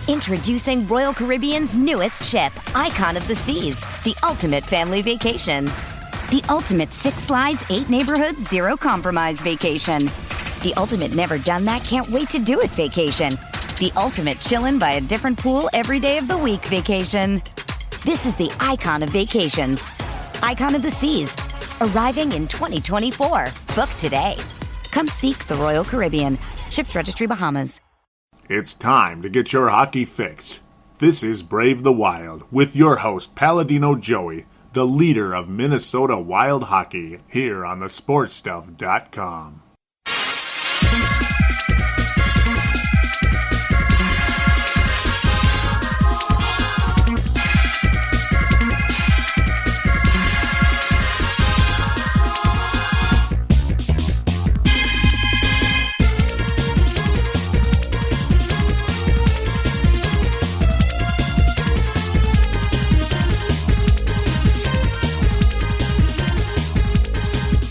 Introducing Royal Caribbean's newest ship, Icon of the Seas, the ultimate family vacation. The ultimate 6 slides, 8 neighborhoods, 0 compromise vacation. The ultimate never done that, can't wait to do it vacation. The ultimate chillin' by a different pool every day of the week vacation. This is the Icon of Vacations. Icon of the Seas, arriving in 2024. Book today. Come seek the Royal Caribbean. Ships Registry, Bahamas. It's time to get your hockey fix. This is Brave the Wild with your host, Paladino Joey, the leader of Minnesota Wild Hockey, here on thesportstuff.com.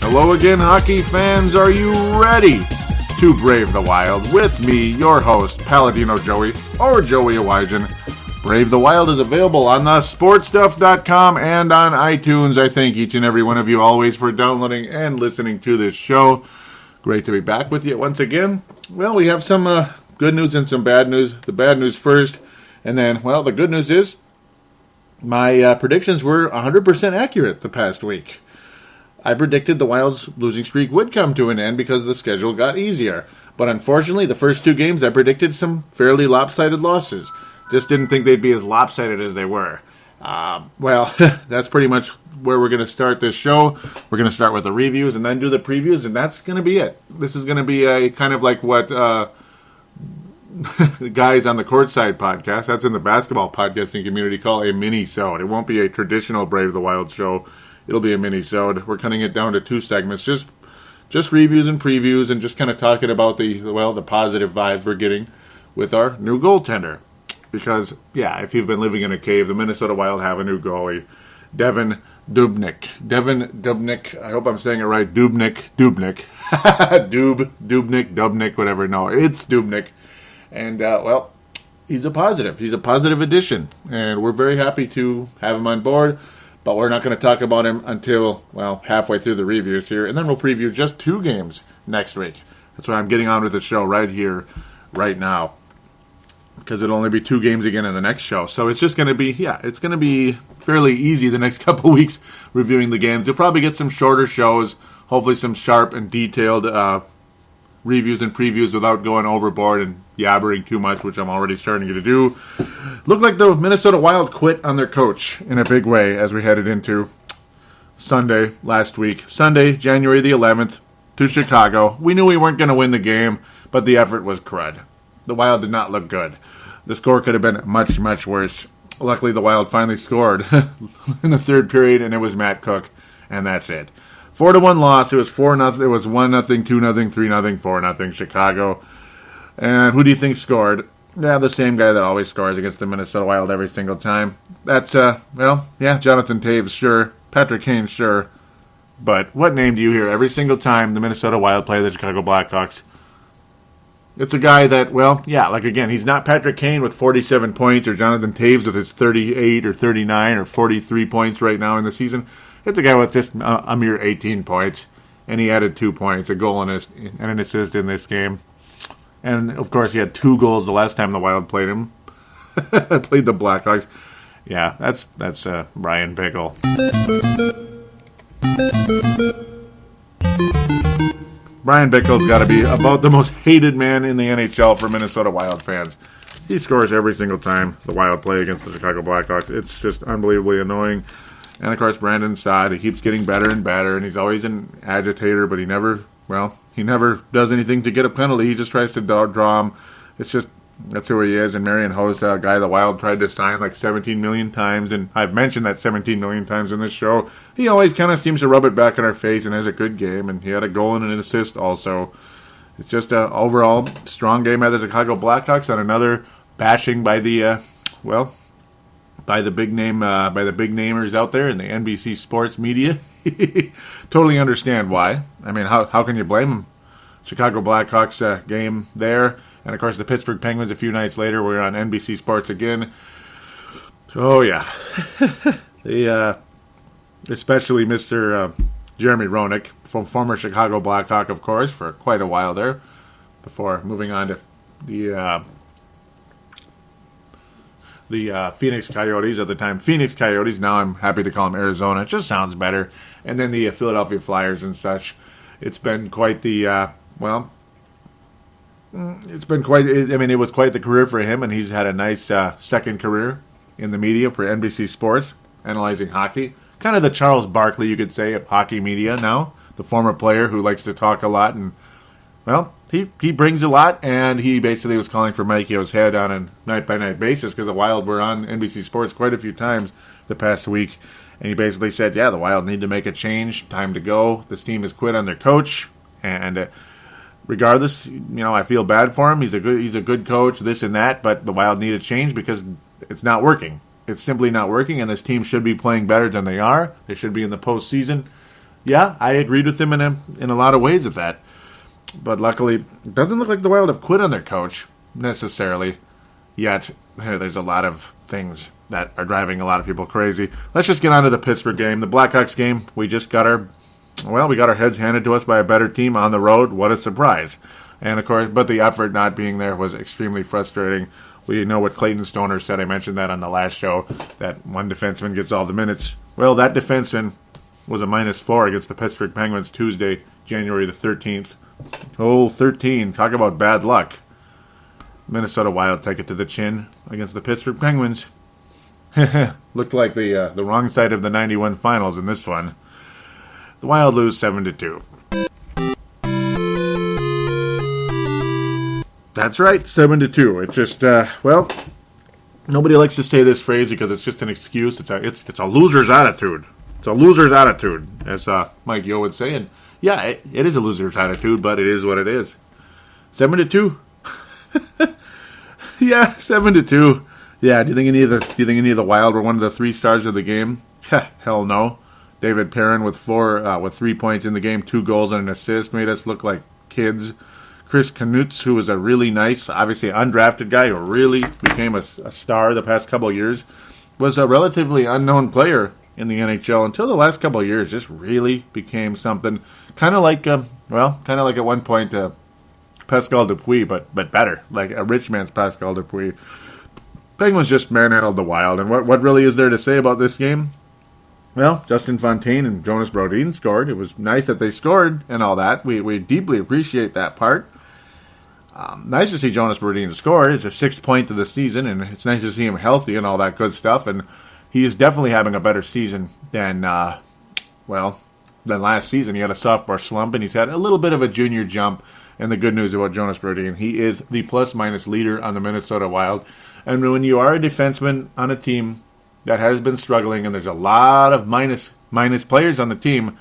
Hello again, hockey fans. Are you ready to brave the wild with me, your host, Paladino Joey, or Joey Awajan? Brave the Wild is available on thesportstuff.com and on iTunes. I thank each and every one of you always for downloading and listening to this show. Great to be back with you once again. Well, we have some good news and some bad news. The bad news first, and then, well, the good news is my predictions were 100% accurate the past week. I predicted the Wild's losing streak would come to an end because the schedule got easier. But unfortunately, the first 2 games I predicted some fairly lopsided losses. Just didn't think they'd be as lopsided as they were. Well, that's pretty much where we're going to start this show. We're going to start with the reviews and then do the previews, and that's going to be it. This is going to be a kind of like what the guys on the Courtside podcast, that's in the basketball podcasting community, call a mini-sode. It won't be a traditional Brave the Wild show. It'll be a mini-sode. We're cutting it down to 2 segments, just reviews and previews, and just kind of talking about the positive vibes we're getting with our new goaltender. Because, yeah, if you've been living in a cave, the Minnesota Wild have a new goalie, Devin Dubnyk. Devin Dubnyk, I hope I'm saying it right, Dubnyk. Dubnyk, whatever. No, it's Dubnyk. And, well, he's a positive. He's a positive addition, and we're very happy to have him on board. But we're not going to talk about him until, well, halfway through the reviews here. And then we'll preview just 2 games next week. That's why I'm getting on with the show right here, right now. Because it'll only be 2 games again in the next show. So it's just going to be, it's going to be fairly easy the next couple weeks reviewing the games. You'll probably get some shorter shows, hopefully some sharp and detailed reviews and previews without going overboard and yabbering too much, which I'm already starting to do. Looked like the Minnesota Wild quit on their coach in a big way as we headed into Sunday last week. Sunday, January the 11th, to Chicago. We knew we weren't going to win the game, but the effort was crud. The Wild did not look good. The score could have been much, much worse. Luckily, the Wild finally scored in the 3rd period, and it was Matt Cook, and that's it. 4-1 loss. It was 4-0. It was 1-0, 2-0, 3-0, 4-0 Chicago. And who do you think scored? Yeah, the same guy that always scores against the Minnesota Wild every single time. That's, Jonathan Toews, sure. Patrick Kane, sure. But what name do you hear every single time the Minnesota Wild play the Chicago Blackhawks? It's a guy that, again, he's not Patrick Kane with 47 points or Jonathan Toews with his 38 or 39 or 43 points right now in the season. It's a guy with just a mere 18 points, and he added 2 points, a goal and an assist in this game. And, of course, he had 2 goals the last time the Wild played him. Played the Blackhawks. Yeah, that's Brian Bickle. Brian Bickle's got to be about the most hated man in the NHL for Minnesota Wild fans. He scores every single time the Wild play against the Chicago Blackhawks. It's just unbelievably annoying. And, of course, Brandon Saad, he keeps getting better and better, and he's always an agitator, but he never does anything to get a penalty. He just tries to draw him. It's just, that's who he is. And Marian Hossa, a guy the Wild tried to sign like 17 million times, and I've mentioned that 17 million times in this show. He always kind of seems to rub it back in our face and has a good game, and he had a goal and an assist also. It's just an overall strong game by the Chicago Blackhawks, and another bashing by the, by the big namers out there in the NBC sports media. Totally understand why. I mean, how can you blame them Chicago Blackhawks game there. And, of course, the Pittsburgh Penguins a few nights later were on NBC Sports again. Oh, yeah. Especially Mr. Jeremy Roenick, former Chicago Blackhawk, of course, for quite a while there, before moving on to the Phoenix Coyotes at the time. Phoenix Coyotes, now I'm happy to call them Arizona. It just sounds better. And then the Philadelphia Flyers and such. It's been quite the, it was quite the career for him, and he's had a nice second career in the media for NBC Sports, analyzing hockey. Kind of the Charles Barkley, you could say, of hockey media now. The former player who likes to talk a lot. And, well, he brings a lot, and he basically was calling for Mike Yeo's head on a night-by-night basis because the Wild were on NBC Sports quite a few times the past week. And he basically said, yeah, the Wild need to make a change. Time to go. This team has quit on their coach. And regardless, I feel bad for him. He's a good coach, this and that. But the Wild need a change because it's not working. It's simply not working, and this team should be playing better than they are. They should be in the postseason. Yeah, I agreed with him in a lot of ways with that. But luckily, it doesn't look like the Wild have quit on their coach, necessarily, yet. There's a lot of things that are driving a lot of people crazy. Let's just get on to the Pittsburgh game. The Blackhawks game, we got our heads handed to us by a better team on the road. What a surprise. And, of course, but the effort not being there was extremely frustrating. We know what Clayton Stoner said. I mentioned that on the last show, that one defenseman gets all the minutes. Well, that defenseman was a -4 against the Pittsburgh Penguins Tuesday, January the 13th. Oh, 13. Talk about bad luck. Minnesota Wild take it to the chin against the Pittsburgh Penguins. Looked like the wrong side of the 91 finals in this one. The Wild lose 7-2. That's right, 7-2. It's just, nobody likes to say this phrase because it's just an excuse. It's a loser's attitude. It's a loser's attitude, as Mike Yeo would say. And yeah, it is a loser's attitude, but it is what it is. 7-2. Yeah, 7-2. Yeah, do you think any of the Wild were one of the 3 stars of the game? Hell no. David Perrin with 3 points in the game, 2 goals and an assist, made us look like kids. Chris Knutz, who was a really nice, obviously undrafted guy who really became a star the past couple of years, was a relatively unknown player in the NHL until the last couple of years. Just really became something, kind of like at one point Pascal Dupuis, but better, like a rich man's Pascal Dupuis. Penguins just manhandled the Wild, and what really is there to say about this game? Well, Justin Fontaine and Jonas Brodin scored. It was nice that they scored and all that. We deeply appreciate that part. Nice to see Jonas Brodin score. It's a 6th point of the season, and it's nice to see him healthy and all that good stuff. And he is definitely having a better season than last season. He had a sophomore slump, and he's had a little bit of a junior jump. And the good news about Jonas Brodin, he is the plus-minus leader on the Minnesota Wild. And when you are a defenseman on a team that has been struggling, and there's a lot of minus players on the team,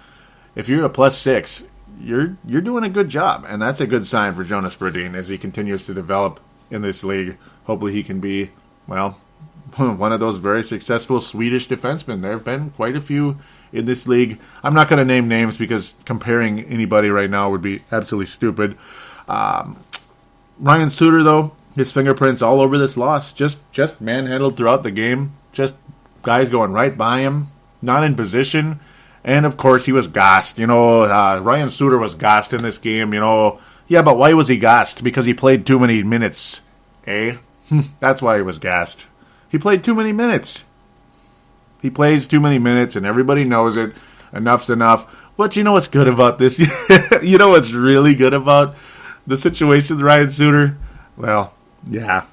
if you're a +6, you're doing a good job, and that's a good sign for Jonas Brodin as he continues to develop in this league. Hopefully he can be, one of those very successful Swedish defensemen. There have been quite a few in this league. I'm not going to name names because comparing anybody right now would be absolutely stupid. Ryan Suter, though, his fingerprints all over this loss. Just manhandled throughout the game. Just guys going right by him, not in position. And, of course, he was gassed. Ryan Suter was gassed in this game, Yeah, but why was he gassed? Because he played too many minutes, eh? That's why he was gassed. He played too many minutes. He plays too many minutes, and everybody knows it. Enough's enough. But you know what's good about this? You know what's really good about the situation with Ryan Suter? Well, yeah.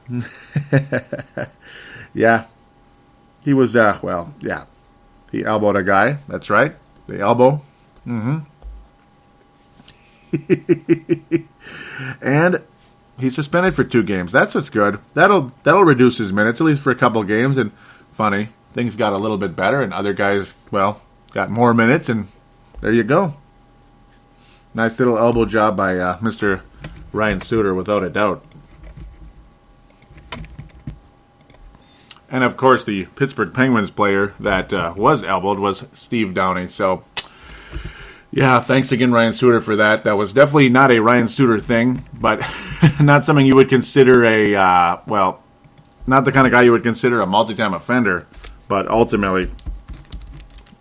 Yeah. He was, he elbowed a guy. That's right. The elbow. Mm-hmm. And he's suspended for 2 games. That's what's good. That'll reduce his minutes, at least for a couple games. And funny, things got a little bit better, and other guys, got more minutes, and there you go. Nice little elbow job by Mr. Ryan Suter, without a doubt. And, of course, the Pittsburgh Penguins player that was elbowed was Steve Downey. So, Yeah, thanks again, Ryan Suter, for that. That was definitely not a Ryan Suter thing, but not something you would consider not the kind of guy you would consider a multi-time offender. But ultimately,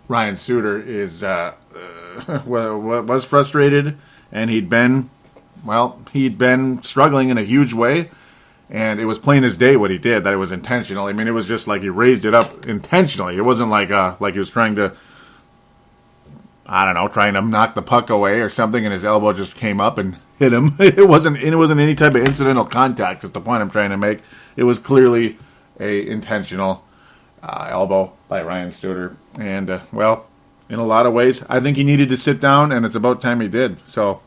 Ryan Suter was frustrated, and he'd been struggling in a huge way, and it was plain as day what he did, that it was intentional. I mean, it was just like he raised it up intentionally. It wasn't like he was trying to knock the puck away or something, and his elbow just came up and hit him. It wasn't any type of incidental contact. That's the point I'm trying to make. It was clearly a intentional elbow by Ryan Suter, and in a lot of ways, I think he needed to sit down, and it's about time he did. So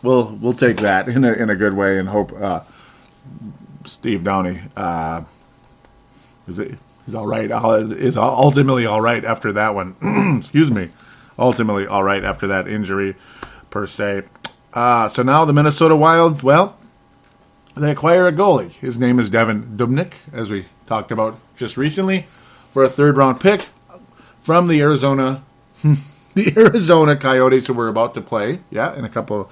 we'll take that in a good way, and hope Steve Downie is all right. Is ultimately all right after that one. Excuse me. Ultimately all right after that injury, per se. So now the Minnesota Wild, they acquire a goalie. His name is Devin Dubnyk, as we talked about just recently, for a third-round pick from the Arizona Coyotes, who we're about to play. Yeah, in a couple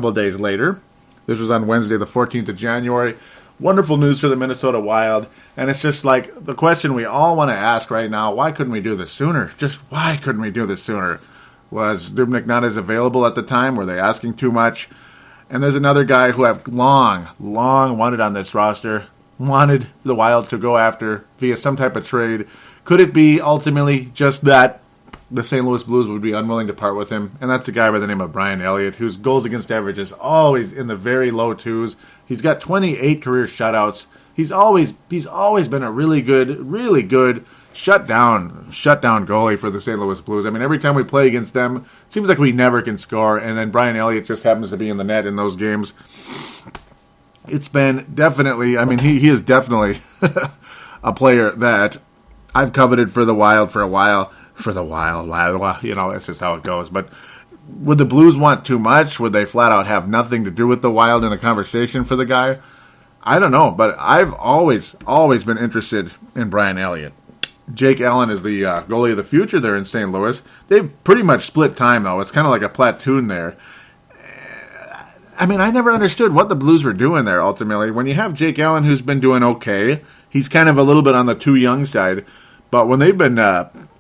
of days later. This was on Wednesday, the 14th of January. Wonderful news for the Minnesota Wild, and it's just like the question we all want to ask right now: why couldn't we do this sooner? Just why couldn't we do this sooner? Was Dubnyk not as available at the time? Were they asking too much? And there's another guy who I've long wanted on this roster, wanted the Wild to go after via some type of trade. Could it be ultimately just that the St. Louis Blues would be unwilling to part with him? And that's a guy by the name of Brian Elliott, whose goals against average is always in the very low twos. He's got 28 career shutouts. He's always been a really good shutdown goalie for the St. Louis Blues. I mean, every time we play against them, it seems like we never can score, and then Brian Elliott just happens to be in the net in those games. It's been definitely, I mean, he is definitely a player that I've coveted for the Wild for a while. That's just how it goes. But would the Blues want too much? Would they flat out have nothing to do with the Wild in the conversation for the guy? I don't know, but I've always been interested in Brian Elliott. Jake Allen is the goalie of the future there in St. Louis. They've pretty much split time, though. It's kind of like a platoon there. I mean, I never understood what the Blues were doing there, ultimately. When you have Jake Allen, who's been doing okay, he's kind of a little bit on the too young side. But when they've been...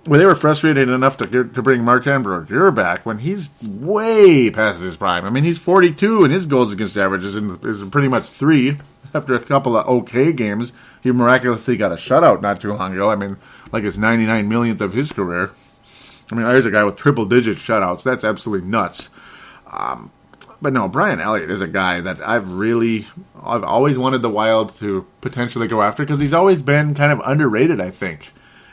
when they were frustrated enough to bring Martin Brodeur back, when he's way past his prime. I mean, he's 42, and his goals against average is pretty much 3. After a couple of okay games, he miraculously got a shutout not too long ago. I mean, like his 99 millionth of his career. I mean, there's a guy with triple-digit shutouts. That's absolutely nuts. But no, Brian Elliott is a guy that I've always wanted the Wild to potentially go after, because he's always been kind of underrated, I think,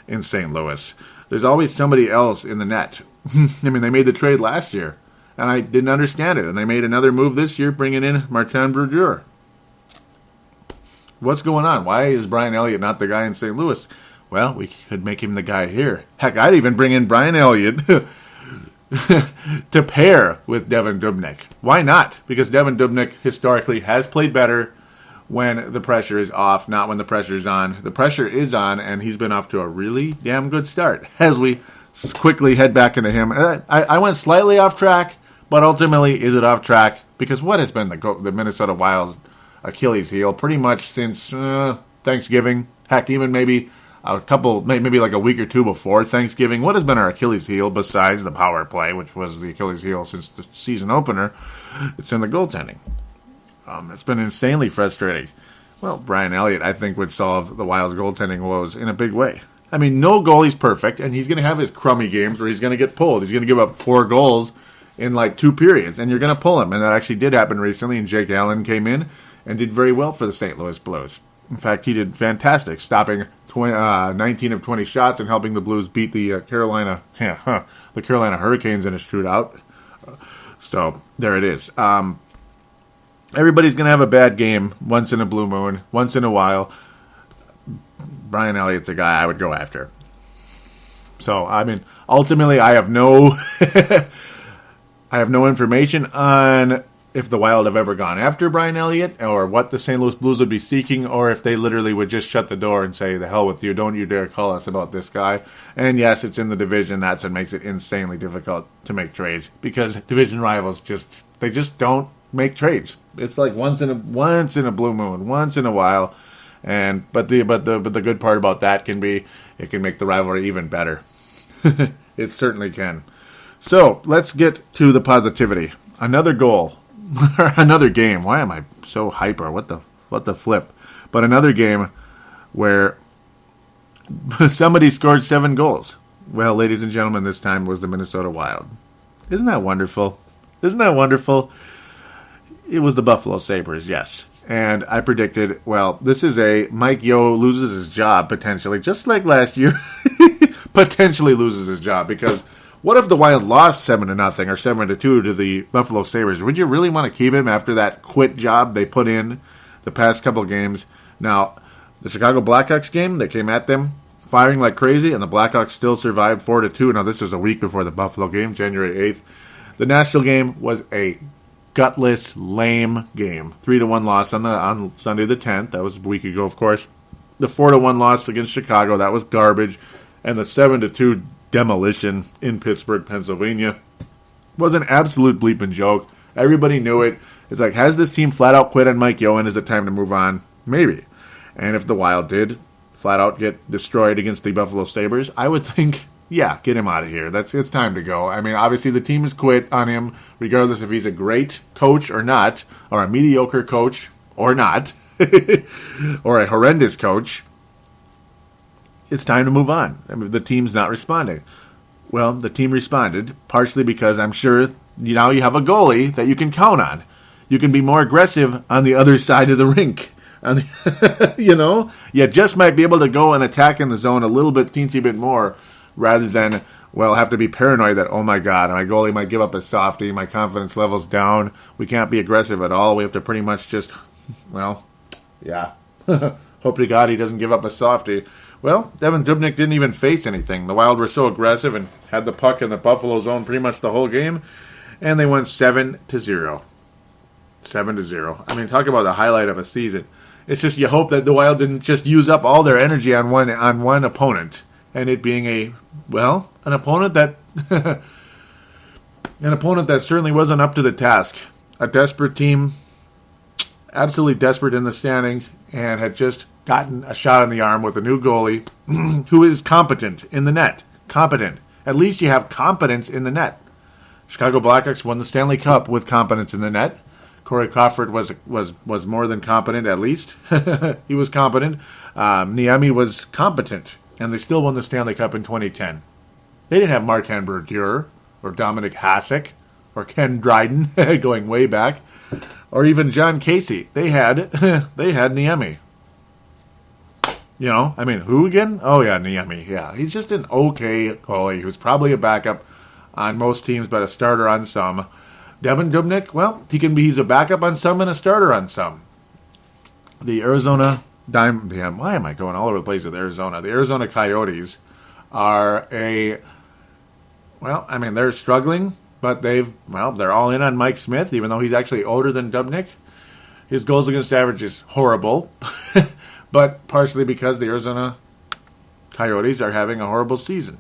in St. Louis. There's always somebody else in the net. I mean, they made the trade last year, and I didn't understand it. And they made another move this year, bringing in Martin Brodeur. What's going on? Why is Brian Elliott not the guy in St. Louis? Well, we could make him the guy here. Heck, I'd even bring in Brian Elliott to pair with Devin Dubnyk. Why not? Because Devin Dubnyk historically has played better when the pressure is off, not when the pressure is on. The pressure is on, and he's been off to a really damn good start. As we quickly head back into him, I went slightly off track, but ultimately, is it off track? Because what has been the Minnesota Wild's Achilles heel pretty much since Thanksgiving? Heck, even maybe maybe like a week or two before Thanksgiving. What has been our Achilles heel besides the power play, which was the Achilles heel since the season opener? It's in the goaltending. It's been insanely frustrating. Well, Brian Elliott, I think, would solve the Wild's goaltending woes in a big way. I mean, no goalie's perfect, and he's going to have his crummy games where he's going to get pulled. He's going to give up 4 goals in like 2 periods, and you're going to pull him. And that actually did happen recently, and Jake Allen came in and did very well for the St. Louis Blues. In fact, he did fantastic, stopping 19 of 20 shots and helping the Blues beat the Carolina Hurricanes in a shootout. So there it is. Everybody's going to have a bad game once in a blue moon, once in a while. Brian Elliott's a guy I would go after. So, I mean, ultimately, I have no information on if the Wild have ever gone after Brian Elliott, or what the St. Louis Blues would be seeking, or if they literally would just shut the door and say, the hell with you, don't you dare call us about this guy. And yes, it's in the division. That's what makes it insanely difficult to make trades, because division rivals just don't make trades. It's like once in a blue moon, once in a while. But the good part about that can be it can make the rivalry even better. It certainly can. So let's get to the positivity. Another goal. Another game. Why am I so hyper? What the flip? But another game where somebody scored 7 goals. Well, ladies and gentlemen, this time was the Minnesota Wild. Isn't that wonderful? Isn't that wonderful? It was the Buffalo Sabres, yes. And I predicted, well, this is a Mike Yeo loses his job potentially, just like last year. Potentially loses his job, because what if the Wild lost 7-0 or 7-2 to the Buffalo Sabres? Would you really want to keep him after that quit job they put in the past couple games? Now, the Chicago Blackhawks game, they came at them firing like crazy, and the Blackhawks still survived 4-2. Now, this was a week before the Buffalo game, January 8th. The Nashville game was a gutless, lame game. 3-1 loss on Sunday the 10th. That was a week ago, of course. The 4-1 loss against Chicago, that was garbage. And the 7-2 demolition in Pittsburgh, Pennsylvania, was an absolute bleeping joke. Everybody knew it. It's like, has this team flat out quit on Mike Yeo, and is it time to move on? Maybe. And if the Wild did flat out get destroyed against the Buffalo Sabres, I would think, yeah, get him out of here. It's time to go. I mean, obviously the team has quit on him, regardless if he's a great coach or not, or a mediocre coach or not, or a horrendous coach. It's time to move on. I mean, the team's not responding. Well, the team responded, partially because I'm sure now you have a goalie that you can count on. You can be more aggressive on the other side of the rink. You just might be able to go and attack in the zone a little bit, teensy bit more, rather than, well, have to be paranoid that, oh my God, my goalie might give up a softie, my confidence level's down, we can't be aggressive at all, we have to pretty much just, well, yeah, hope to God he doesn't give up a softie. Well, Devin Dubnyk didn't even face anything. The Wild were so aggressive and had the puck in the Buffalo zone pretty much the whole game, and they went 7-0. 7-0. I mean, talk about the highlight of a season. It's just you hope that the Wild didn't just use up all their energy on one opponent, and it being an opponent that certainly wasn't up to the task. A desperate team, absolutely desperate in the standings, and had just gotten a shot in the arm with a new goalie who is competent in the net. Competent. At least you have competence in the net. Chicago Blackhawks won the Stanley Cup with competence in the net. Corey Crawford was more than competent, at least. He was competent. Niemi was competent, and they still won the Stanley Cup in 2010. They didn't have Martin Brodeur or Dominic Hasek or Ken Dryden going way back, or even John Casey. They had Niemi. Who again? Oh, yeah, Niemi. Yeah, he's just an okay goalie who's probably a backup on most teams, but a starter on some. Devin Dubnyk, well, he's a backup on some and a starter on some. The Arizona why am I going all over the place with Arizona? The Arizona Coyotes are they're struggling, but they're all in on Mike Smith, even though he's actually older than Dubnyk. His goals against average is horrible, but partially because the Arizona Coyotes are having a horrible season.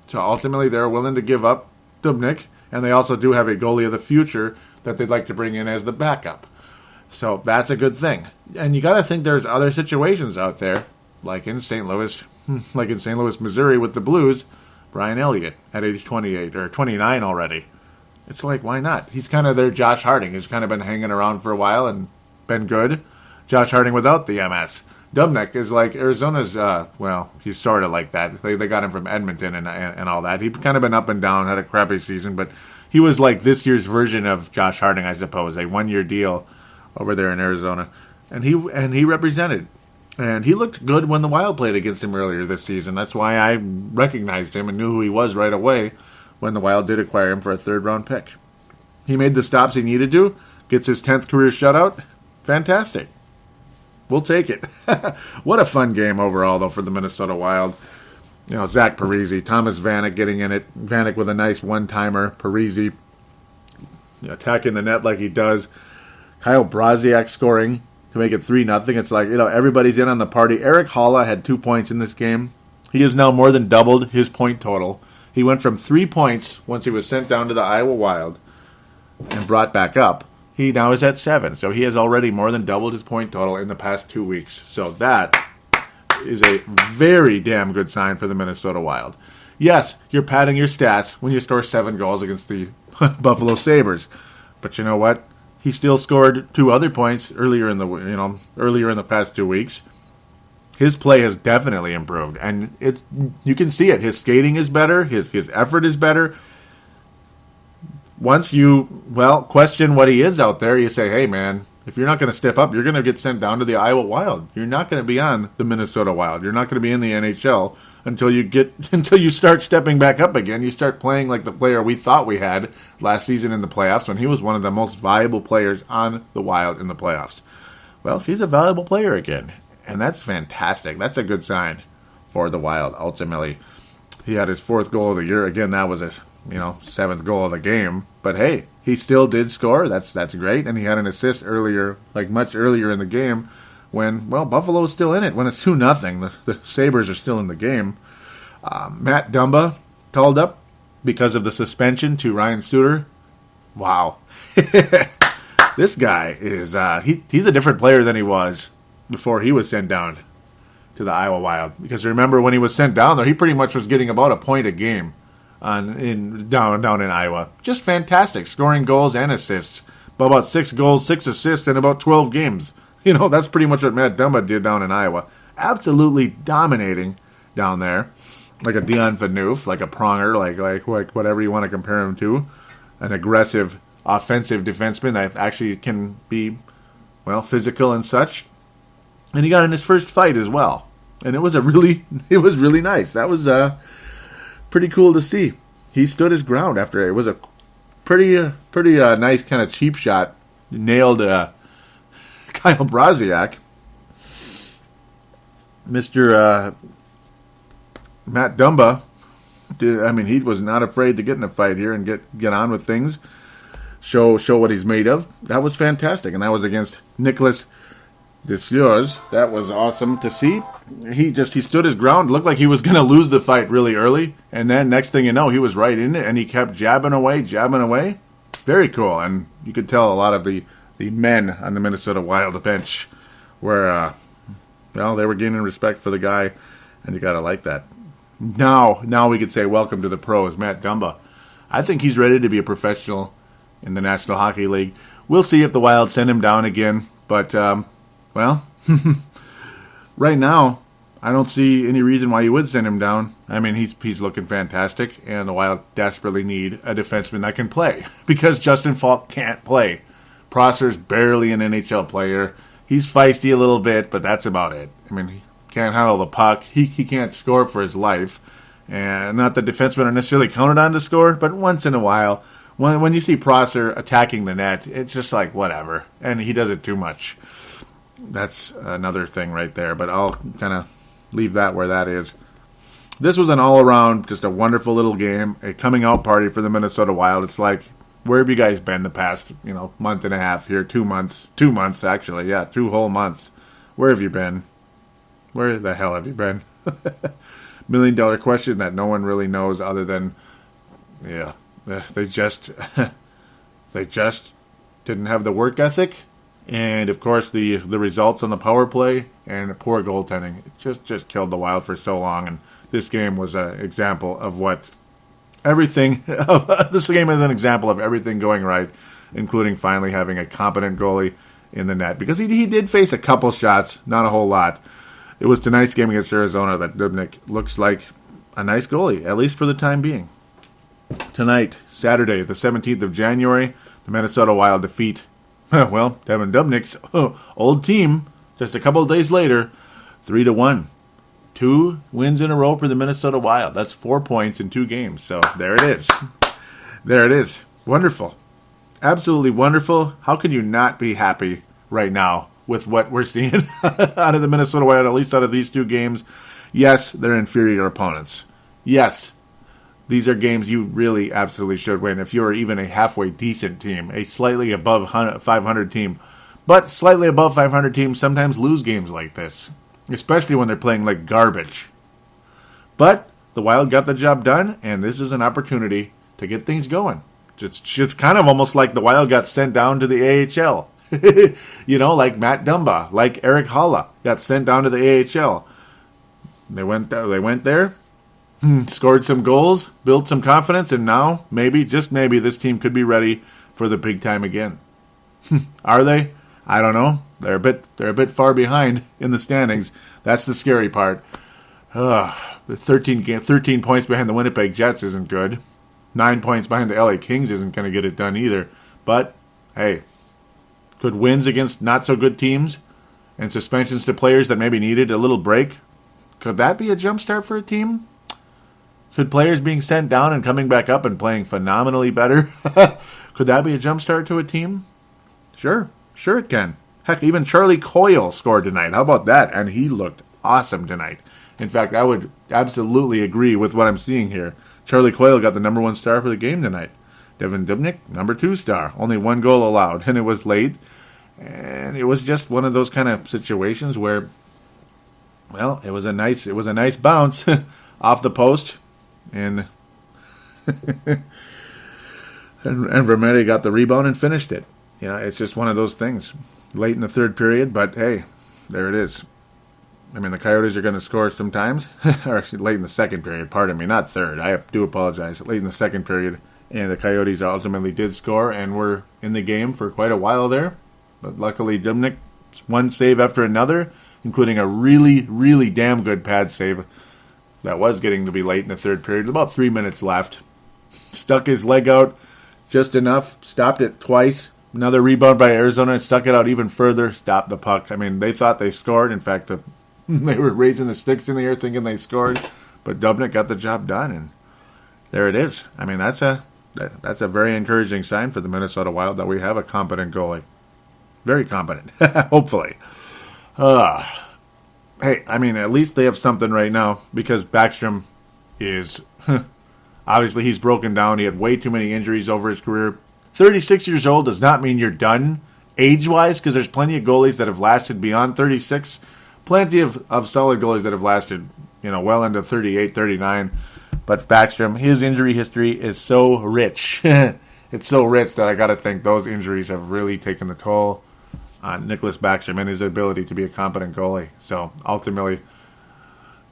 So ultimately, they're willing to give up Dubnyk, and they also do have a goalie of the future that they'd like to bring in as the backup. So that's a good thing. And you got to think there's other situations out there, like in St. Louis, Missouri with the Blues, Brian Elliott at age 28 or 29 already. It's like, why not? He's kind of their Josh Harding, who's kind of been hanging around for a while and been good. Josh Harding without the MS. Dubnyk is like Arizona's, he's sort of like that. They got him from Edmonton and all that. He's kind of been up and down, had a crappy season, but he was like this year's version of Josh Harding, I suppose, a one-year deal over there in Arizona. And he represented. And he looked good when the Wild played against him earlier this season. That's why I recognized him and knew who he was right away when the Wild did acquire him for a third-round pick. He made the stops he needed to, gets his 10th career shutout. Fantastic. We'll take it. What a fun game overall, though, for the Minnesota Wild. Zach Parise, Thomas Vanek getting in it. Vanek with a nice one-timer. Parise attacking the net like he does. Kyle Brodziak scoring to make it 3-0. It's like, everybody's in on the party. Eric Halla had 2 points in this game. He has now more than doubled his point total. He went from 3 points once he was sent down to the Iowa Wild and brought back up. He now is at 7. So he has already more than doubled his point total in the past 2 weeks. So that is a very damn good sign for the Minnesota Wild. Yes, you're padding your stats when you score 7 goals against the Buffalo Sabres. But you know what? He still scored 2 other points earlier in the past 2 weeks. His play has definitely improved, and you can see it. His skating is better. His effort is better. Once you, question what he is out there, you say, hey, man, if you're not going to step up, you're going to get sent down to the Iowa Wild. You're not going to be on the Minnesota Wild. You're not going to be in the NHL until you start stepping back up again. You start playing like the player we thought we had last season in the playoffs when he was one of the most valuable players on the Wild in the playoffs. Well, he's a valuable player again. And that's fantastic. That's a good sign for the Wild, ultimately. He had his 4th goal of the year. Again, that was his 7th goal of the game. But hey, he still did score. That's great. And he had an assist earlier, much earlier in the game, when, Buffalo is still in it. When it's 2-0, the Sabres are still in the game. Matt Dumba called up because of the suspension to Ryan Suter. Wow. This guy is, he's a different player than he was before he was sent down to the Iowa Wild. Because remember, when he was sent down there, he pretty much was getting about a point a game down in Iowa. Just fantastic, scoring goals and assists. About 6 goals, 6 assists in about 12 games. That's pretty much what Matt Dumba did down in Iowa. Absolutely dominating down there. Like a Dion Phaneuf, like a Pronger, like whatever you want to compare him to. An aggressive, offensive defenseman that actually can be, physical and such. And he got in his first fight as well. And it was really nice. That was pretty cool to see. He stood his ground after it. It was a pretty nice kind of cheap shot. Nailed Kyle Brodziak. Mr. Matt Dumba, he was not afraid to get in a fight here and get on with things. Show what he's made of. That was fantastic. And that was against Nicholas Desures. That was awesome to see. He stood his ground. It looked like he was going to lose the fight really early. And then next thing you know, he was right in it. And he kept jabbing away. Very cool. And you could tell a lot of the men on the Minnesota Wild bench were, they were gaining respect for the guy. And you got to like that. Now we could say welcome to the pros, Matt Dumba. I think he's ready to be a professional in the National Hockey League. We'll see if the Wild send him down again. But, right now, I don't see any reason why you would send him down. He's looking fantastic, and the Wild desperately need a defenseman that can play because Justin Falk can't play. Prosser's barely an NHL player. He's feisty a little bit, but that's about it. He can't handle the puck. He can't score for his life. And not that defensemen are necessarily counted on to score, but once in a while, when you see Prosser attacking the net, it's just like whatever, and he does it too much. That's another thing right there, but I'll kind of leave that where that is. This was an all-around, just a wonderful little game, a coming-out party for the Minnesota Wild. It's like, where have you guys been the past, month and a half here, 2 months? 2 months, actually, yeah, 2 whole months. Where have you been? Where the hell have you been? $1 million question that no one really knows other than, they just didn't have the work ethic. And, of course, the results on the power play and poor goaltending. It just killed the Wild for so long. And this game was an example of this game is an example of everything going right, including finally having a competent goalie in the net. Because he did face a couple shots, not a whole lot. It was tonight's game against Arizona that Dubnyk looks like a nice goalie, at least for the time being. Tonight, Saturday, the 17th of January, the Minnesota Wild defeat Devin Dubnyk's old team, just a couple of days later, 3-1. 2 wins in a row for the Minnesota Wild. That's 4 points in 2 games. So there it is. There it is. Wonderful. Absolutely wonderful. How can you not be happy right now with what we're seeing out of the Minnesota Wild, at least out of these 2 games? Yes, they're inferior opponents. Yes, these are games you really absolutely should win if you're even a halfway decent team, a slightly above 500 team. But slightly above 500 teams sometimes lose games like this, especially when they're playing like garbage. But the Wild got the job done, and this is an opportunity to get things going. It's kind of almost like the Wild got sent down to the AHL. Like Matt Dumba, like Eric Halla got sent down to the AHL. They went there, scored some goals, built some confidence, and now, maybe, just maybe, this team could be ready for the big time again. Are they? I don't know. They're a bit far behind in the standings. That's the scary part. The 13 points behind the Winnipeg Jets isn't good. 9 points behind the LA Kings isn't going to get it done either. But, hey, good wins against not-so-good teams and suspensions to players that maybe needed a little break. Could that be a jumpstart for a team? Could players being sent down and coming back up and playing phenomenally better? Could that be a jumpstart to a team? Sure it can. Heck, even Charlie Coyle scored tonight. How about that? And he looked awesome tonight. In fact, I would absolutely agree with what I'm seeing here. Charlie Coyle got the number 1 star for the game tonight. Devin Dubnyk, number 2 star. Only 1 goal allowed, and it was late. And it was just one of those kind of situations where, well, it was a nice bounce off the post, and and Vermette got the rebound and finished it. It's just one of those things. Late in the third period, but hey, there it is. I mean, the Coyotes are going to score sometimes, or actually late in the second period, pardon me, not third. I do apologize. Late in the second period, and the Coyotes ultimately did score and were in the game for quite a while there. But luckily, Dubnyk, one save after another, including a really, really damn good pad save that was getting to be late in the third period. About 3 minutes left. Stuck his leg out just enough, stopped it twice. Another rebound by Arizona, stuck it out even further, stopped the puck. I mean, they thought they scored. In fact, they were raising the sticks in the air thinking they scored, but Dubnyk got the job done, and there it is. I mean, that's a very encouraging sign for the Minnesota Wild that we have a competent goalie. Very competent, hopefully. Hey, I mean, at least they have something right now, because Backstrom is, obviously he's broken down. He had way too many injuries over his career. 36 years old does not mean you're done age-wise, because there's plenty of goalies that have lasted beyond 36. Plenty of solid goalies that have lasted, well into 38, 39. But Backstrom, his injury history is so rich. It's so rich that I got to think those injuries have really taken the toll on Nicholas Backstrom and his ability to be a competent goalie. So ultimately,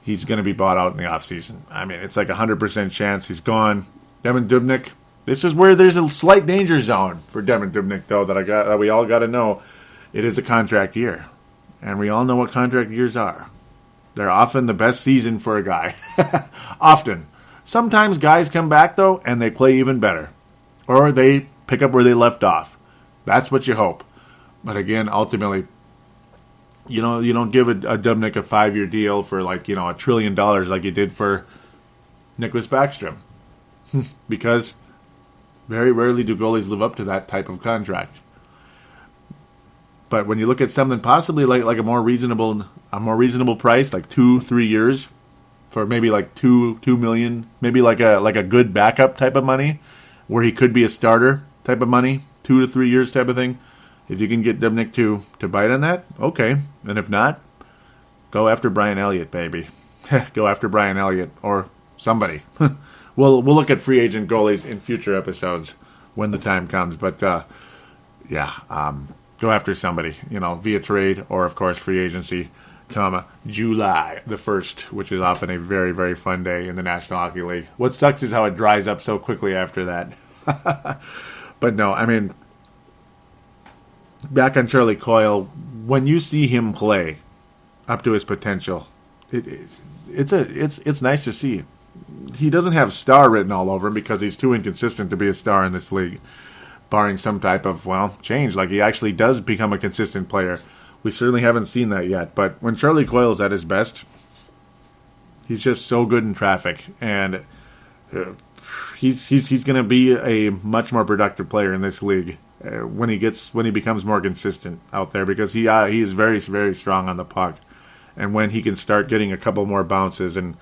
he's going to be bought out in the offseason. I mean, it's like 100% chance he's gone. Devin Dubnyk, this is where there's a slight danger zone for Devin Dubnyk, though, that we all got to know. It is a contract year. And we all know what contract years are. They're often the best season for a guy. Often. Sometimes guys come back, though, and they play even better. Or they pick up where they left off. That's what you hope. But again, ultimately, you don't give a Dubnyk a 5-year deal for $1 trillion like you did for Nicholas Backstrom. Because very rarely do goalies live up to that type of contract. But when you look at something possibly like a more reasonable price, like 2-3 years, for maybe like $2 million, maybe like a good backup type of money, where he could be a starter type of money, 2 to 3 years type of thing. If you can get Dubnyk to bite on that, okay. And if not, go after Brian Elliott, baby. Go after Brian Elliott or somebody. We'll look at free agent goalies in future episodes when the time comes. But go after somebody, via trade or, of course, free agency, July the 1st, which is often a very, very fun day in the National Hockey League. What sucks is how it dries up so quickly after that. But no, I mean, back on Charlie Coyle, when you see him play up to his potential, it's nice to see. He doesn't have star written all over him because he's too inconsistent to be a star in this league, barring some type of, change. Like, he actually does become a consistent player. We certainly haven't seen that yet. But when Charlie Coyle's at his best, he's just so good in traffic. And he's going to be a much more productive player in this league when he becomes more consistent out there, because he is very, very strong on the puck. And when he can start getting a couple more bounces, and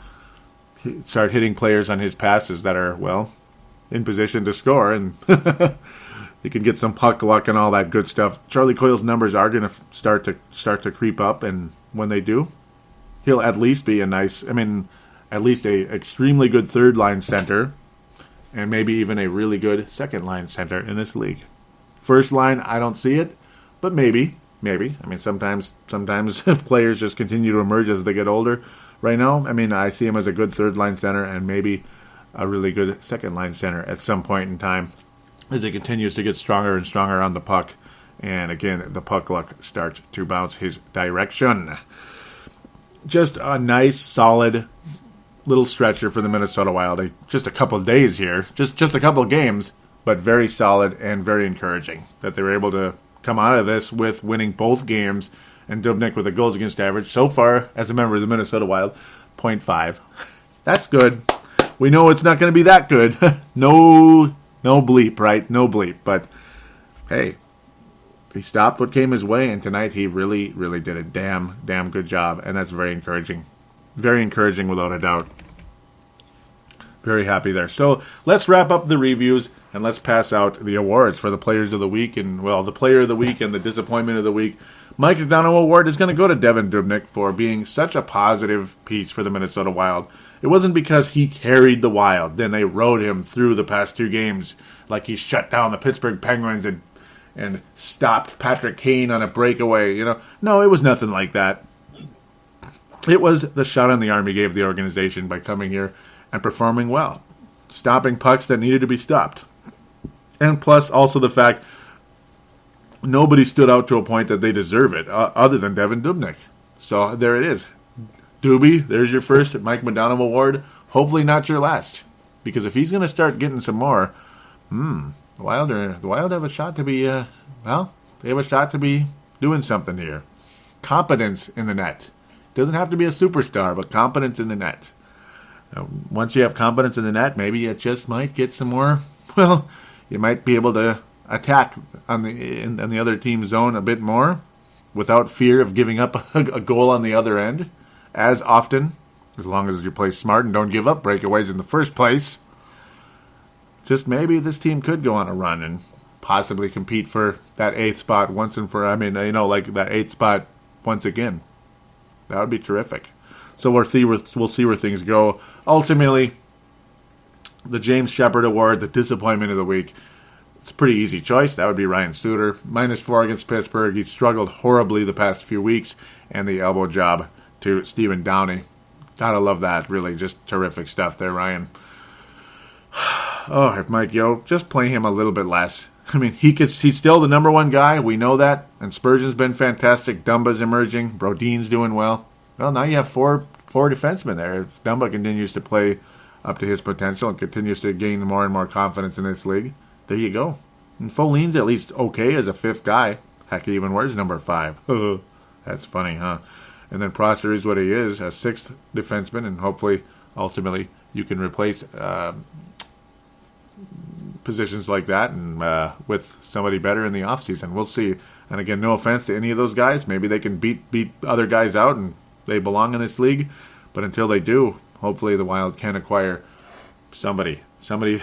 start hitting players on his passes that are, well, in position to score, and he can get some puck luck and all that good stuff. Charlie Coyle's numbers are going to start to creep up, and when they do, he'll at least be at least a extremely good third-line center, and maybe even a really good second-line center in this league. First line, I don't see it, but maybe. Sometimes players just continue to emerge as they get older. Right now, I see him as a good third-line center and maybe a really good second-line center at some point in time as he continues to get stronger and stronger on the puck. And again, the puck luck starts to bounce his direction. Just a nice, solid little stretcher for the Minnesota Wild. Just a couple of days here, just a couple of games, but very solid and very encouraging that they were able to come out of this with winning both games, and Dubnyk with a goals against average so far as a member of the Minnesota Wild, .5. That's good. We know it's not going to be that good. No bleep, right? No bleep. But hey, he stopped what came his way, and tonight he really, really did a damn good job, and that's very encouraging. Very encouraging without a doubt. Very happy there. So let's wrap up the reviews and let's pass out the awards for the players of the week and, well, the player of the week and the disappointment of the week. Mike Yeo Award is going to go to Devin Dubnyk for being such a positive piece for the Minnesota Wild. It wasn't because he carried the Wild, then they rode him through the past two games like he shut down the Pittsburgh Penguins and stopped Patrick Kane on a breakaway. No, it was nothing like that. It was the shot on the arm he gave the organization by coming here and performing well, stopping pucks that needed to be stopped. And plus also the fact nobody stood out to a point that they deserve it other than Devin Dubnyk. So there it is. Doobie, there's your first Mike Yeo Award. Hopefully not your last. Because if he's going to start getting some more, the Wild have a shot to be, they have a shot to be doing something here. Competence in the net. Doesn't have to be a superstar, but competence in the net. Once you have competence in the net, maybe you just might get some more. Well, you might be able to attack on the other team's zone a bit more without fear of giving up a goal on the other end as often, as long as you play smart and don't give up breakaways in the first place. Just maybe this team could go on a run and possibly compete for that 8th spot once and for, that 8th spot once again. That would be terrific. So we'll see where things go. Ultimately, the James Shepard Award, the disappointment of the week, it's a pretty easy choice. That would be Ryan Suter. -4 against Pittsburgh. He struggled horribly the past few weeks. And the elbow job to Stephen Downey. Gotta love that. Really, just terrific stuff there, Ryan. Oh, if Mike Yeo, just play him a little bit less. He's still the number one guy. We know that. And Spurgeon's been fantastic. Dumba's emerging. Brodin's doing well. Well, now you have four defensemen there. If Dumba continues to play up to his potential and continues to gain more and more confidence in this league, there you go. And Foligne's at least okay as a 5th guy. Heck, he even wears number 5. That's funny, huh? And then Prosser is what he is, a 6th defenseman, and hopefully, ultimately, you can replace positions like that and with somebody better in the offseason. We'll see. And again, no offense to any of those guys. Maybe they can beat other guys out and they belong in this league. But until they do, hopefully the Wild can acquire somebody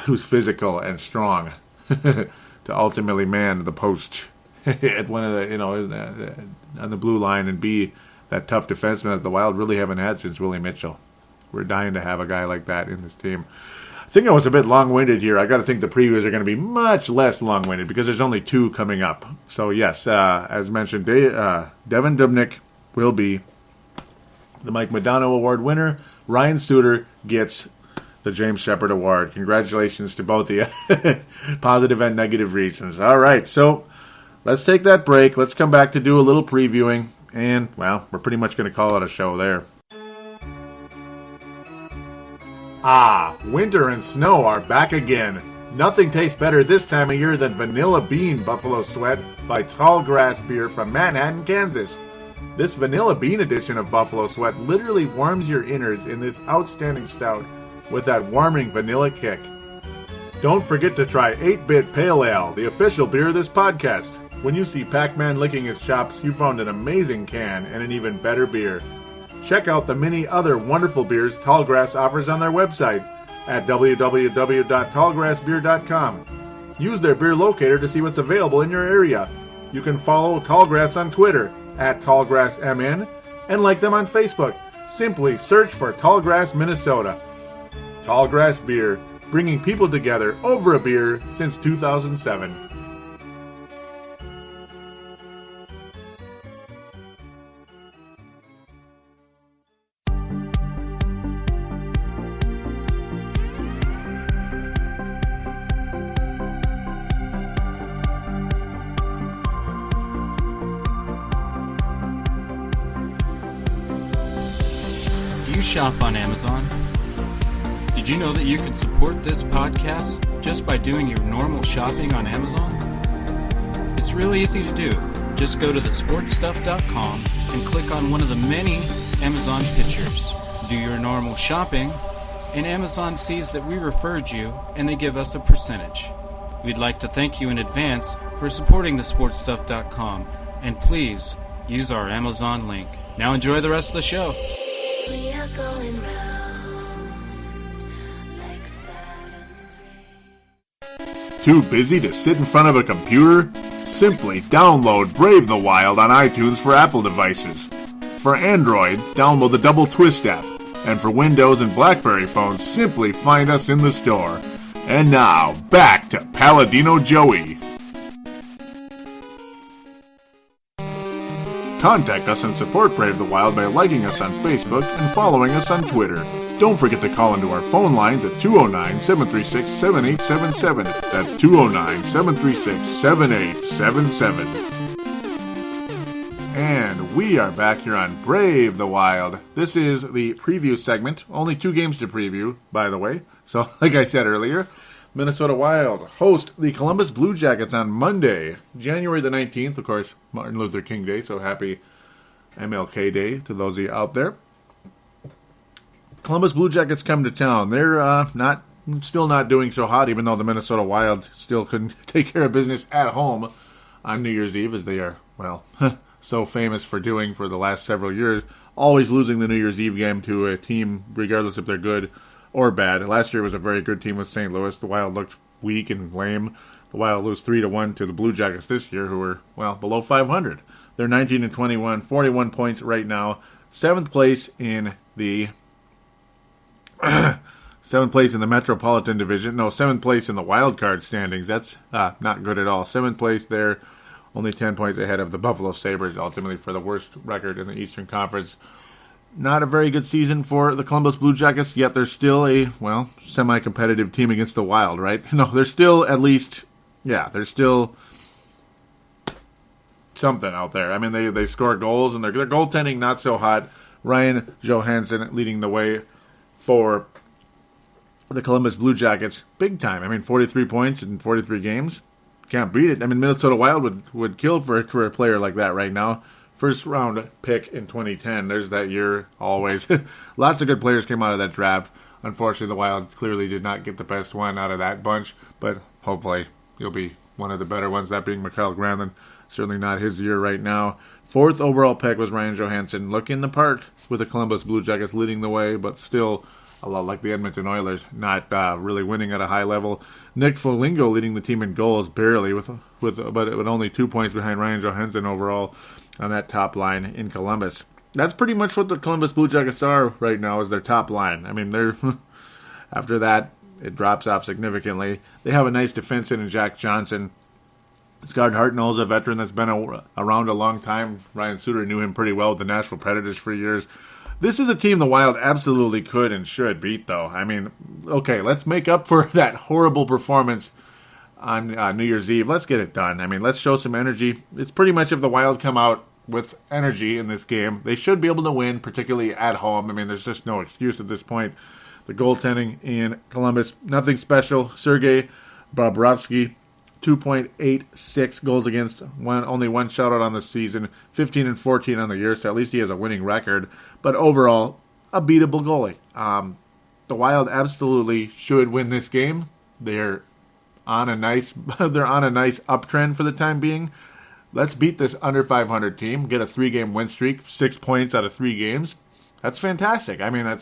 who's physical and strong to ultimately man the post at one of the, on the blue line and be that tough defenseman that the Wild really haven't had since Willie Mitchell. We're dying to have a guy like that in this team. I think I was a bit long-winded here. I got to think the previews are going to be much less long-winded because there's only 2 coming up. So yes, as mentioned, Devin Dubnyk will be the Mike Yeo Award winner. Ryan Suter gets the James Shepard Award. Congratulations to both the positive and negative reasons. All right, so let's take that break. Let's come back to do a little previewing. And, well, we're pretty much going to call it a show there. Winter and snow are back again. Nothing tastes better this time of year than Vanilla Bean Buffalo Sweat by Tall Grass Beer from Manhattan, Kansas. This Vanilla Bean edition of Buffalo Sweat literally warms your innards in this outstanding stout with that warming vanilla kick. Don't forget to try 8-Bit Pale Ale, the official beer of this podcast. When you see Pac-Man licking his chops, you found an amazing can and an even better beer. Check out the many other wonderful beers Tallgrass offers on their website at www.tallgrassbeer.com. Use their beer locator to see what's available in your area. You can follow Tallgrass on Twitter at TallgrassMN and like them on Facebook. Simply search for Tallgrass, Minnesota. Tallgrass Beer, bringing people together over a beer since 2007. Shop on Amazon. Did you know that you can support this podcast just by doing your normal shopping on Amazon? It's really easy to do. Just go to thesportstuff.com and click on one of the many Amazon pictures. Do your normal shopping, and Amazon sees that we referred you, and they give us a percentage. We'd like to thank you in advance for supporting thesportstuff.com, and please use our Amazon link. Now enjoy the rest of the show. We are going round like Saturn. Too busy to sit in front of a computer? Simply download Brave the Wild on iTunes for Apple devices. For Android, download the Double Twist app. And for Windows and BlackBerry phones, simply find us in the store. And now, back to Paladino Joey. Contact us and support Brave the Wild by liking us on Facebook and following us on Twitter. Don't forget to call into our phone lines at 209-736-7877. That's 209-736-7877. And we are back here on Brave the Wild. This is the preview segment. Only 2 games to preview, by the way. So, like I said earlier, Minnesota Wild host the Columbus Blue Jackets on Monday, January the 19th. Of course, Martin Luther King Day, so happy MLK Day to those of you out there. Columbus Blue Jackets come to town. They're still not doing so hot, even though the Minnesota Wild still couldn't take care of business at home on New Year's Eve, as they are, well, so famous for doing for the last several years, always losing the New Year's Eve game to a team, regardless if they're good or bad. Last year was a very good team with St. Louis. The Wild looked weak and lame. The Wild lose 3-1 to the Blue Jackets this year, who are, well, below 500. They're 19-21, 41 points right now. 7th place in the 7th place in the Metropolitan Division. No, 7th place in the wild card standings. That's not good at all. 7th place there, only 10 points ahead of the Buffalo Sabres, ultimately for the worst record in the Eastern Conference. Not a very good season for the Columbus Blue Jackets, yet they're still a, well, semi-competitive team against the Wild, right? No, they're still at least, they're still something out there. I mean, they score goals, and their goaltending not so hot. Ryan Johansson leading the way for the Columbus Blue Jackets big time. I mean, 43 points in 43 games. Can't beat it. I mean, Minnesota Wild would kill for a player like that right now. First round pick in 2010. There's that year always. Lots of good players came out of that draft. Unfortunately, the Wild clearly did not get the best one out of that bunch, but hopefully he'll be one of the better ones, that being Mikael Granlund. Certainly not his year right now. 4th overall pick was Ryan Johansson, looking the part with the Columbus Blue Jackets, leading the way, but still a lot like the Edmonton Oilers, not really winning at a high level. Nick Foligno leading the team in goals, barely, but only 2 points behind Ryan Johansson overall on that top line in Columbus. That's pretty much what the Columbus Blue Jackets are right now, is their top line. I mean, they're after that, it drops off significantly. They have a nice defenseman in Jack Johnson. Scott Hartnell is a veteran that's been around a long time. Ryan Suter knew him pretty well with the Nashville Predators for years. This is a team the Wild absolutely could and should beat, though. I mean, okay, let's make up for that horrible performance on New Year's Eve. Let's get it done. I mean, let's show some energy. It's pretty much if the Wild come out with energy in this game, they should be able to win, particularly at home. I mean, there's just no excuse at this point. The goaltending in Columbus, nothing special. Sergei Bobrovsky, 2.86 goals against, only one shutout on the season, 15-14 on the year, so at least he has a winning record. But overall, a beatable goalie. The Wild absolutely should win this game. They're on a nice uptrend for the time being. Let's beat this under 500 team, get a 3-game win streak, 6 points out of 3 games. That's fantastic. I mean,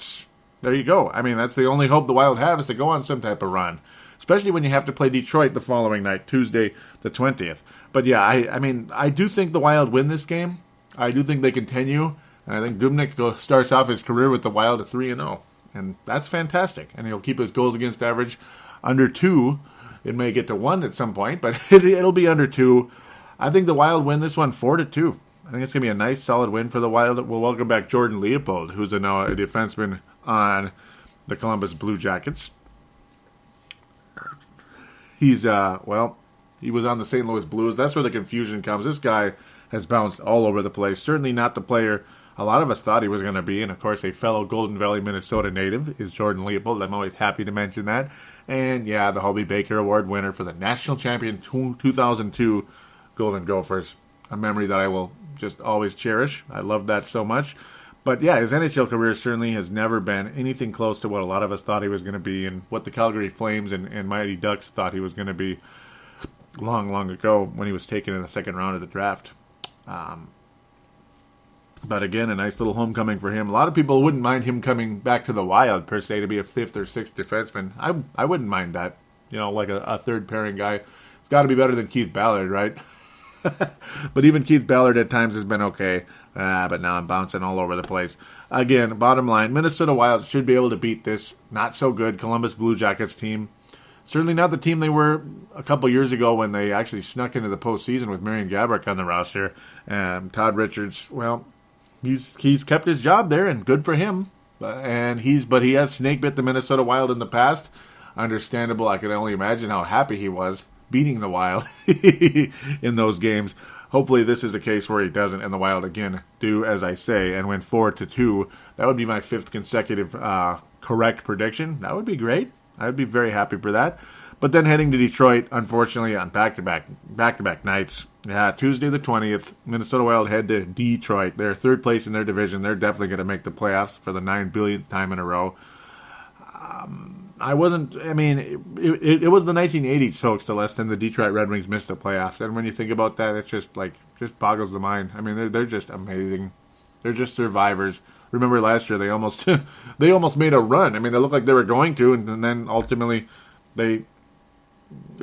there you go. I mean, that's the only hope the Wild have is to go on some type of run, especially when you have to play Detroit the following night, Tuesday the 20th. But yeah, I mean, I do think the Wild win this game. I do think they continue, and I think Dubnyk starts off his career with the Wild at 3-0, and that's fantastic. And he'll keep his goals against average under 2. It may get to 1 at some point, but it'll be under 2. I think the Wild win this one 4-2. I think it's going to be a nice, solid win for the Wild. We'll welcome back Jordan Leopold, who's now a defenseman on the Columbus Blue Jackets. He's, he was on the St. Louis Blues. That's where the confusion comes. This guy has bounced all over the place. Certainly not the player a lot of us thought he was going to be. And, of course, a fellow Golden Valley, Minnesota native is Jordan Leopold. I'm always happy to mention that. And, yeah, the Hobie Baker Award winner for the national champion 2002 Golden Gophers. A memory that I will just always cherish. I love that so much. But, yeah, his NHL career certainly has never been anything close to what a lot of us thought he was going to be and what the Calgary Flames and Mighty Ducks thought he was going to be long, long ago when he was taken in the second round of the draft. But, again, a nice little homecoming for him. A lot of people wouldn't mind him coming back to the Wild, per se, to be a 5th or 6th defenseman. I wouldn't mind that. You know, like a third-pairing guy. It's got to be better than Keith Ballard, right? But even Keith Ballard at times has been okay. But now I'm bouncing all over the place. Again, bottom line, Minnesota Wild should be able to beat this not-so-good Columbus Blue Jackets team. Certainly not the team they were a couple years ago when they actually snuck into the postseason with Marian Gaborik on the roster. Todd Richards, well, he's kept his job there, and good for him. But he has snake-bit the Minnesota Wild in the past. Understandable. I can only imagine how happy he was beating the Wild in those games. Hopefully this is a case where he doesn't, and the Wild, again, do as I say, and win 4-2. That would be my 5th consecutive correct prediction. That would be great. I would be very happy for that. But then heading to Detroit, unfortunately, on back-to-back nights. Yeah, Tuesday the 20th, Minnesota Wild head to Detroit. They're 3rd place in their division. They're definitely going to make the playoffs for the 9 billionth time in a row. It was the 1980s, folks, Celeste, and the Detroit Red Wings missed the playoffs. And when you think about that, it's just boggles the mind. I mean, they're just amazing. They're just survivors. Remember last year, they almost made a run. I mean, they looked like they were going to, and then ultimately the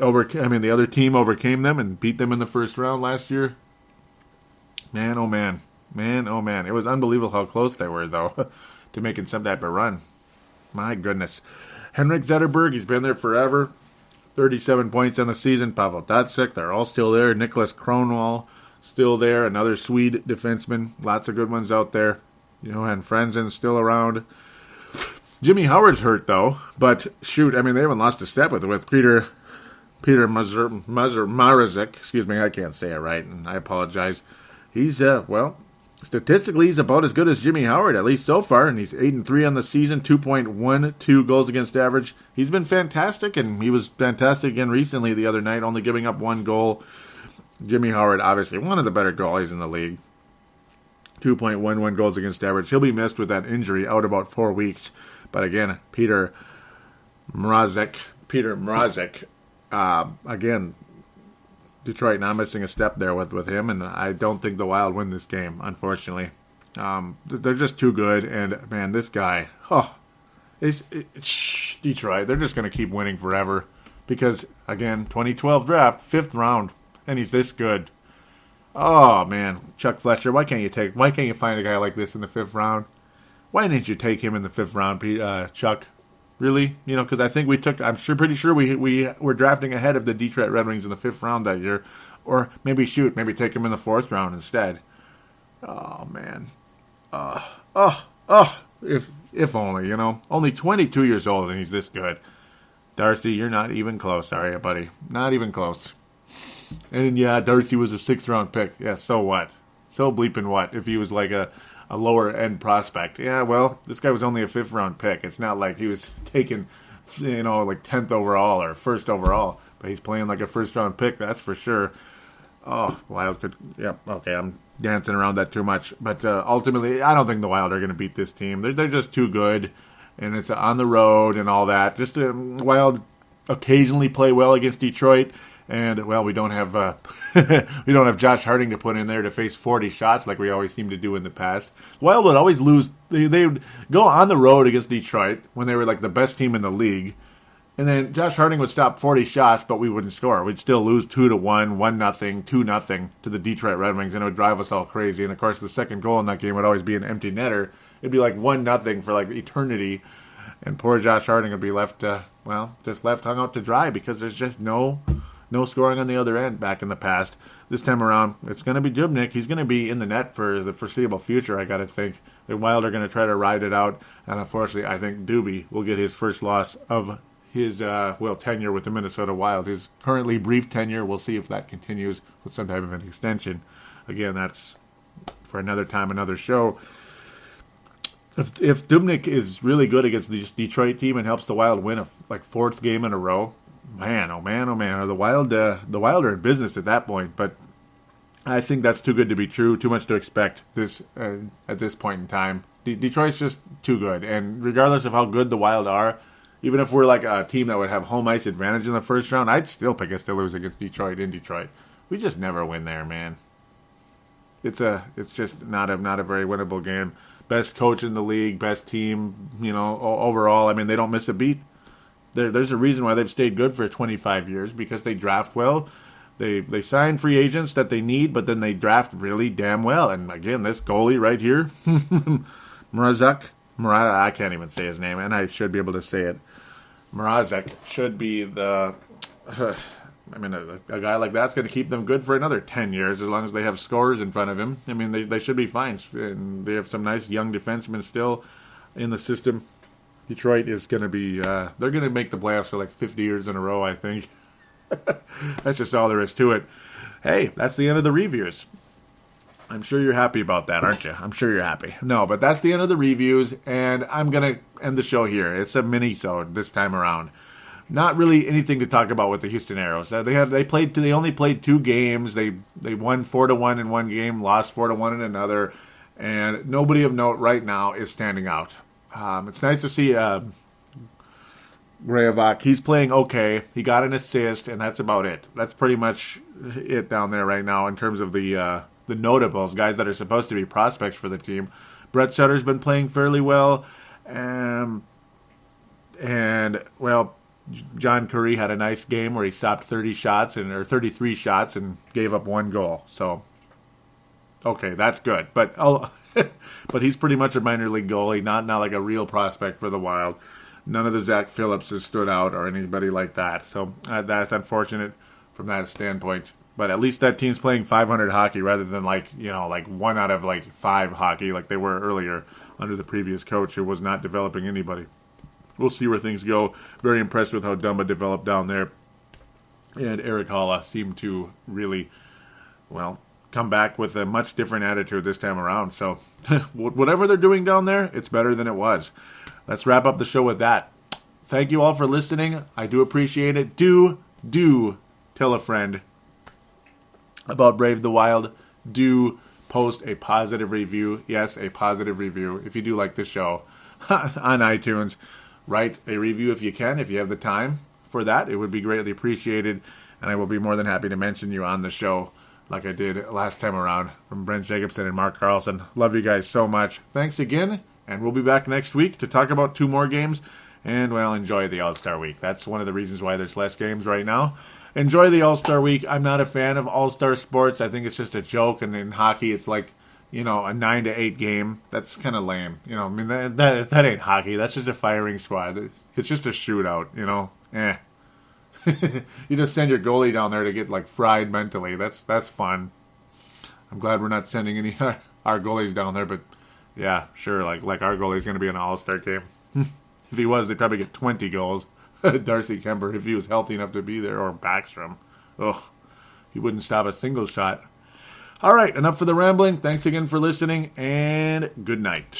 other team overcame them and beat them in the first round last year. Man, oh man. It was unbelievable how close they were, though, to making some type of run. My goodness. Henrik Zetterberg, he's been there forever. 37 points on the season. Pavel Datsyuk, they're all still there. Nicholas Kronwall, still there. Another Swede defenseman. Lots of good ones out there. And Frenzen's still around. Jimmy Howard's hurt, though. But, shoot, I mean, they haven't lost a step with Peter Mrazek. Excuse me, I can't say it right, and I apologize. He's, statistically, he's about as good as Jimmy Howard, at least so far, and he's 8-3 on the season, 2.12 goals against average. He's been fantastic, and he was fantastic again recently the other night, only giving up 1 goal. Jimmy Howard, obviously, one of the better goalies in the league. 2.11 goals against average. He'll be missed with that injury, out about 4 weeks. But again, Peter Mrazek, again, Detroit not missing a step there with him, and I don't think the Wild win this game, unfortunately. They're just too good, and, man, this guy, Detroit, they're just going to keep winning forever because, again, 2012 draft, 5th round, and he's this good. Oh, man, Chuck Fletcher, why can't you find a guy like this in the 5th round? Why didn't you take him in the 5th round, Chuck? Really? Because I think pretty sure we were drafting ahead of the Detroit Red Wings in the 5th round that year. Or maybe take him in the 4th round instead. Oh, man. If only, Only 22 years old and he's this good. Darcy, you're not even close, are you, buddy? Not even close. And, yeah, Darcy was a 6th round pick. Yeah, so what? So bleeping what? If he was like a lower end prospect. Yeah, well, this guy was only a 5th round pick. It's not like he was taken, like 10th overall or 1st overall. But he's playing like a 1st round pick, that's for sure. Oh, Wild could, okay, I'm dancing around that too much. But ultimately, I don't think the Wild are going to beat this team. They're just too good. And it's on the road and all that. Just Wild occasionally play well against Detroit. And, well, we don't have Josh Harding to put in there to face 40 shots like we always seem to do in the past. Wild would always lose they would go on the road against Detroit when they were like the best team in the league. And then Josh Harding would stop 40 shots, but we wouldn't score. We'd still lose 2-1, 1-0, 2-0 to the Detroit Red Wings, and it would drive us all crazy. And, of course, the second goal in that game would always be an empty netter. It'd be like 1-0 for, like, eternity. And poor Josh Harding would be left, just left hung out to dry because there's just no scoring on the other end back in the past. This time around, it's going to be Dubnyk. He's going to be in the net for the foreseeable future, I got to think. The Wild are going to try to ride it out. And, unfortunately, I think Doobie will get his first loss of his tenure with the Minnesota Wild. His currently brief tenure, we'll see if that continues with some type of an extension. Again, that's for another time, another show. If Dubnyk is really good against this Detroit team and helps the Wild win a fourth game in a row, man, oh man, the Wild are in business at that point. But I think that's too good to be true. Too much to expect this at this point in time. Detroit's just too good, and regardless of how good the Wild are. Even if we're like a team that would have home ice advantage in the first round, I'd still pick us to lose against Detroit in Detroit. We just never win there, man. It's just not a very winnable game. Best coach in the league, best team, overall. I mean, they don't miss a beat. There's a reason why they've stayed good for 25 years, because they draft well. They sign free agents that they need, but then they draft really damn well. And again, this goalie right here, I can't even say his name, and I should be able to say it. Mrazek should be a guy like that's going to keep them good for another 10 years as long as they have scorers in front of him. I mean, they should be fine. And they have some nice young defensemen still in the system. Detroit is going to be, they're going to make the playoffs for like 50 years in a row, I think. That's just all there is to it. Hey, that's the end of the reviews. I'm sure you're happy about that, aren't you? I'm sure you're happy. No, but that's the end of the reviews, and I'm going to end the show here. It's a mini-sode this time around. Not really anything to talk about with the Houston Aeros. They only played 2 games. They won 4-1 in one game, lost 4-1 in another, and nobody of note right now is standing out. It's nice to see Grayovac. He's playing okay. He got an assist, and that's about it. That's pretty much it down there right now in terms of the notables, guys that are supposed to be prospects for the team. Brett Sutter's been playing fairly well. And John Curry had a nice game where he stopped 33 shots and gave up 1 goal. So, okay, that's good. But but he's pretty much a minor league goalie, not like a real prospect for the Wild. None of the Zach Phillips has stood out or anybody like that. So that's unfortunate from that standpoint. But at least that team's playing 500 hockey rather than like 1 out of 5 hockey like they were earlier under the previous coach who was not developing anybody. We'll see where things go. Very impressed with how Dumba developed down there. And Eric Halla seemed to really, come back with a much different attitude this time around. So whatever they're doing down there, it's better than it was. Let's wrap up the show with that. Thank you all for listening. I do appreciate it. Do tell a friend about Brave the Wild. Do post a positive review. Yes, a positive review. If you do like the show on iTunes, write a review if you can, if you have the time for that. It would be greatly appreciated, and I will be more than happy to mention you on the show like I did last time around from Brent Jacobson and Mark Carlson. Love you guys so much. Thanks again, and we'll be back next week to talk about 2 more games, and, enjoy the All-Star Week. That's one of the reasons why there's less games right now. Enjoy the All-Star Week. I'm not a fan of All-Star sports. I think it's just a joke, and in hockey it's like, a 9-8 game. That's kind of lame. That ain't hockey. That's just a firing squad. It's just a shootout, You just send your goalie down there to get, fried mentally. That's fun. I'm glad we're not sending any our goalies down there, but, yeah, sure, like our goalie's going to be in an All-Star game. If he was, they'd probably get 20 goals. Darcy Kemper, if he was healthy enough to be there, or Backstrom. Ugh, he wouldn't stop a single shot. All right, enough for the rambling. Thanks again for listening, and good night.